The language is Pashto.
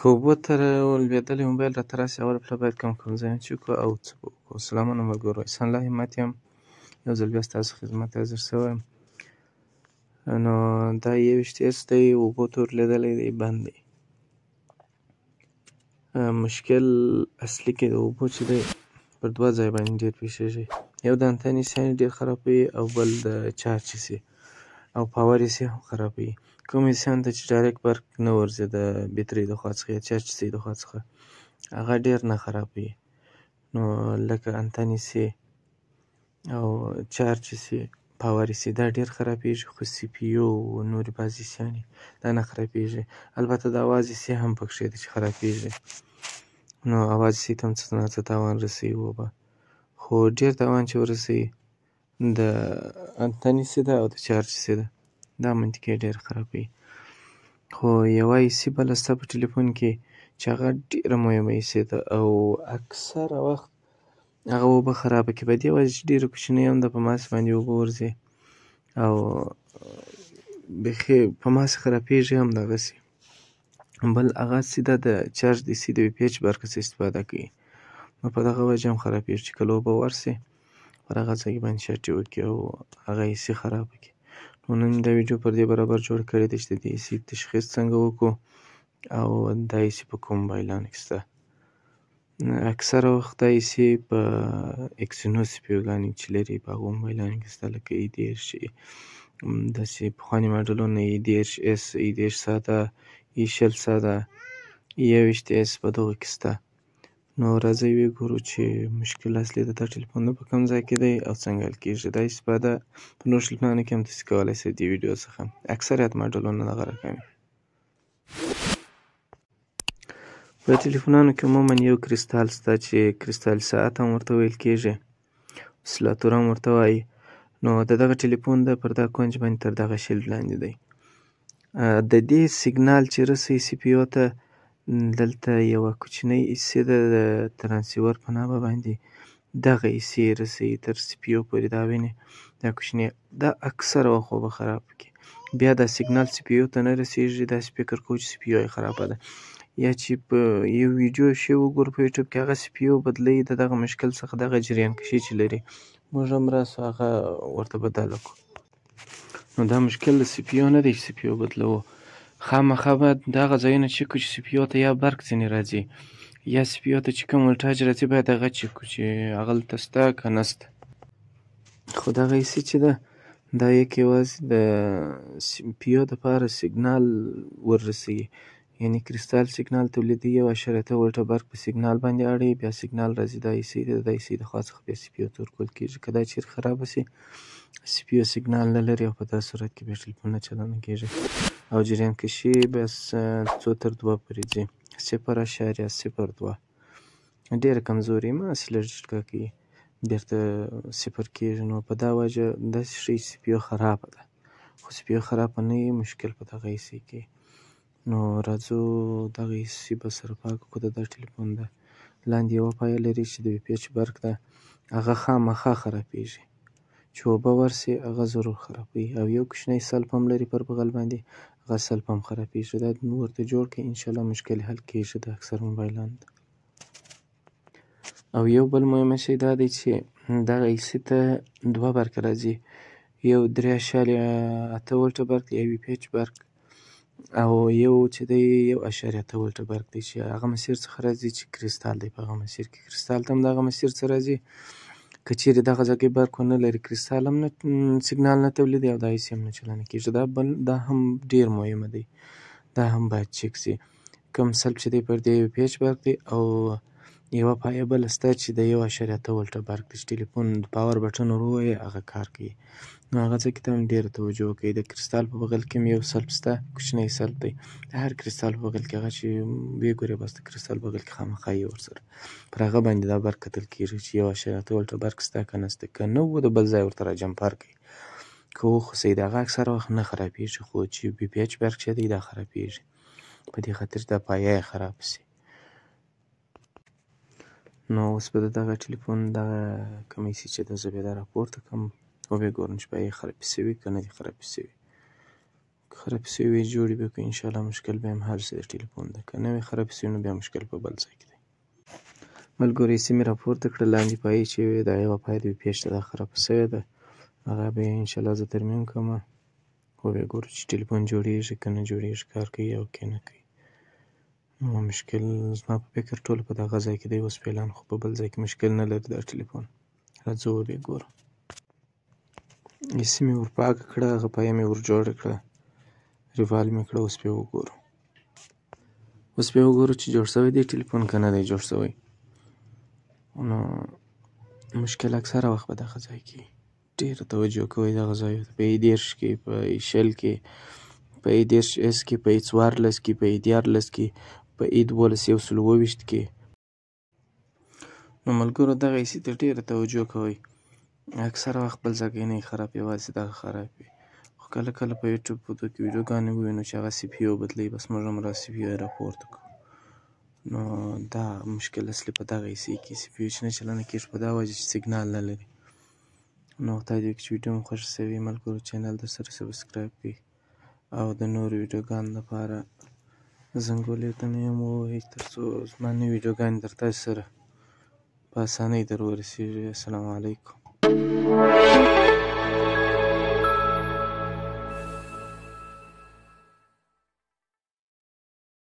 که اوبو ته لوېدلی موبایل راته راسي اول پله باید کوم ځایونه چک کړو او څه به وکړو. سلامونه ملګرو، احسان الله همت یم، یو ځل بیا ستاسو خدمت ته حاضر شوی یم. نو دا 21 دی، اوبو ته ور لوېدلی دی، بند دی. مشکل اصلي کې د اوبو چې دی پر دوه ځایه باندې ډېر پېښېږي. یو د انتنې سیان ډېر خرابوي او بل د چارج حصې او پاور حصې هم خرابوي. کوم حصیان ته چې ډایرکټ برق نه ورځي د بیټرۍ د خوا څخه یا چارج حصې د خوا څخه، هغه ډېر نه خرابوي. نو لکه انتنې حصې او چارج حصې، پاور حصې دا ډېر خرابېږي، خو سی پي یو او نورې بعضې حصیانې دا نه خرابېږي. البته د اواز حصې هم پکښې دي چې خرابېږي، نو اواز حصې ته هم څه نه څه تاوان رسوي اوبه، خو ډېر تاوان چې ورسوي د انتنې حصې ده او د چارج حصې ده، دا منطقې ډېر خرابوي. خو یوه حصې بله شته په ټلیفون کې چې هغه ډېره مهمه حصې ده او اکثره وخت هغه اوبه خرابه کوي، په دې وجه چې ډېره کوچنۍ هم ده، په ماسې باندې اوبه ورځي او بیخي په ماسې خرابېږي هم دغسې. بل هغه سیده د چارج د حصې د وي پي ایچ برق څخه استفاده کوي، نو په دغه وجه هم خرابېږي چې کله اوبه ورسي پر هغه ځای باندې شاټې وکړي او هغه حصې خرابه کړي. نو نن دا ویډیو پر دې برابر جوړه کړې ده چې د دې حصې تشخیص څنګه وکړو او دا حصې په کوم موبایلانو کې شته. اکثره وخت دا حصې په اکسینوس سی پي یوګانې چې لري په هغو موبایلانو کې شته، لکه E10 داسې پخواني ماډلونه E10 S، E10 ساده، E20 ساده، E21 په دغو کې شته. نو راځئ وګورو چې مشکل اصلي د دا ټلیفون په کوم ځای کې دی او څنګه حل کېږي. دا استفاده په نورو ټلیفونانو کې هم تاسې کولی شئ د دې ویډیو څخه. اکثریت ماډلونه دغه رقم وي. په ټلیفونانو کې عموماً یو کریستال شته چې کریستال ساعت هم ورته ویل کېږي، اسلاتور هم ورته وایي. نو د دغه ټلیفون د پر دا کونج باندې تر دغه شیلډ لاندې دی. د دې سیګنال چې رسوي سی پي یو ته، دلته یوه کوچنۍ حصې ده د ترانسیور په نامه باندې، دغه حصې یې رسوي تر سی پي یو پورې، دا وینې دا کوچنۍ، دا اکثره وخت اوبه خراب کړي. بیا دا سیګنال سی پي یو ته نه رسېږي، داسې فکر کوو چې سی پي یو یې خرابه ده، یا چې په یو ویډیو شی وګورو په یوټیوب کې هغه سی پي یو بدلوي، د دغه مشکل څخه دغه جریان کشي چې لري موږ هم راسو هغه ورته بدله کړو. نو دا مشکل د سی پي یو نه دی چې سی پي یو بدلوو، خامخا باید دغه ځایونه چک کړو چې سی پي یو ته یا برق ځینې راځي یا سی پي یو ته چې کوم ولټاژ راځي باید هغه چک کړو چې هغلته شته که نشته. خو دغه حصې چې ده دا یک یوازې د سی پي یو دپاره سیګنال وررسوي، یعنې کریستال سیګنال تولیدوي، 1.3 ولټه برق په سیګنال باندې اړوي، بیا سیګنال راځي دا حصې ته، د دا حصې د خوا څخه بیا سی پي یو ته ورکول کېږي. که دا چېرې خرابه سي، سی پي یو سیګنال نه لري او په داسې صورت کې بیا ټلیفون نه چالانه کېږي او جریان کشي بس 2 تر 2 پورې ځي، 0.02 ډېره کمزورې مه هسې لږ جټکه کوي بېرته صفر کېږي. نو په دا وجه داسې ښیي چې سی پي یو خرابه ده، خو سی پي یو خرابه نه وي، مشکل په دغه حصې کې. نو راځو دغه حصې به سره پاکه کړو. د دا ټلیفون ده لاندې یوه پایه لري چې د وي پي ایچ برق ده، هغه خامخا خرابېږي، چې اوبه ورسي هغه ضرور خرابوي، او یو کوچنی سلف هم لري پر بغل باندې، هغه سلف هم خرابېږي. دا ورته جوړ کړئ، انشاءالله مشکل حل کېږي د اکثر موبایلانو ده. او یو بل مهمه شی دا دی چې دغه حصې ته 2 برقه راځي، یو 3.8 ولټه برق یا وي پي ایچ برق، او یو چې دی 1.8 ولټه برق دی چې هغه مسیر څخه راځي چې کریستال دی. په هغه مسیر کې کریستال ته هم دغه مسیر څخه راځي، که چیرې دغه ځای کې برق ونه لري کریستال هم نه سیګنال نه تولیدوي او دا حصې هم نه چالانه کېږي. دا هم ډېر مهمه دی، دا هم باید چک سي. کوم سلف چې دی پر دې وي پي ایچ برق دی او یوه پایه بله شته چې د 1.8 ولټه برق دی چې ټلیفون د پاور بټن ور ووهئ هغه کار کوي. نو هغه ځای کې ته هم ډېره توجه وکړئ. د کریستال په بغل کې هم یو سلف شته، کوچنی سلف دی، د هر کریستال په بغل کې هغه چې ویې ګورئ بس د کریستال په بغل کې خامخا یې ورسره پر هغه باندې دا برق کتل کېږي چې 1.8 ولټه برق شته که نشته، که نه و د بل ځای ورته را جمپر کوي، که وخوڅوي د هغه اکثره وخت نه خرابېږي، خو چې وي پي ایچ برق چې دی دا خرابېږي، په دې خاطر دا پایه یې خرابه سي. نو اوس به د دغه ټلیفون دغه کومې حصې چې ده زه بیا دا راپورته کړم وبیا ګورم چې به یې خرابې سوي که نه دي خرابې سوي. خراب سوي جوړې به کړو انشاءالله مشکل به هم حل شي د ټلیفون د که نه وي خراب سوي نو بیا مشکل په بل ځای کې دی. ملګرو یې سیمې راپورته کړه لاندې پایې چې وې د هغې پای د پیج ته دا خرابه سوې ده هغه به یې انشاءالله زه ترمیم کړم وبیا ګورو چې ټلیفون جوړېږي که نه جوړېږي کار کوي او که نه کوي. نو مشکل زما په فکر ټول په دغه ځای کې دی اوس فعلا خو په بل ځای کې مشکل نه لري دا ټلیفون. راځه وبیا ګورو. ایسي مې ور پاکه کړه هغه پایه مې ور جوړه کړه ریوال مې کړه اوس بیا وګورو. اوس بیا وګورو چې جوړ شوی دی ټلیفون که نه دی جوړ شوی. نو مشکل اکثره وخت په دغه ځای کې ډېره توجه کوئ دغه ځایو ته په ای 10 کې په ای 20 کې په ای 10 اس کې په ای 14 کې په ای 14 کې په ای 12 کې. نو ملګرو دغه ایسي ته ډېره توجه کوئ اکثره وخت بل ځای نه خراب یوازې دغه خراب وي خو کله کله په یوټیوب کې ویډیوګانې ووینو چې هغه سی پي یو بدلوي بس موږ هم را سی پي یو راپورته کړو. نو دا مشکل اصلي په دغه ایسي کې سی پي یو چې نه چلنه کېږي په دا وجه چې سیګنال نه لري. نو خدای دې وکړي چې ویډیو مو خوښه شوې وي ملګرو چینل درسره سبسکرایب کړئ او د نورو ویډیوګانو لپاره زنګولې ته مې هم ووهئ تر څو زما نوې ویډیوګانې در تاسو سره په اسانۍ در ورسېږي. السلام علیکم.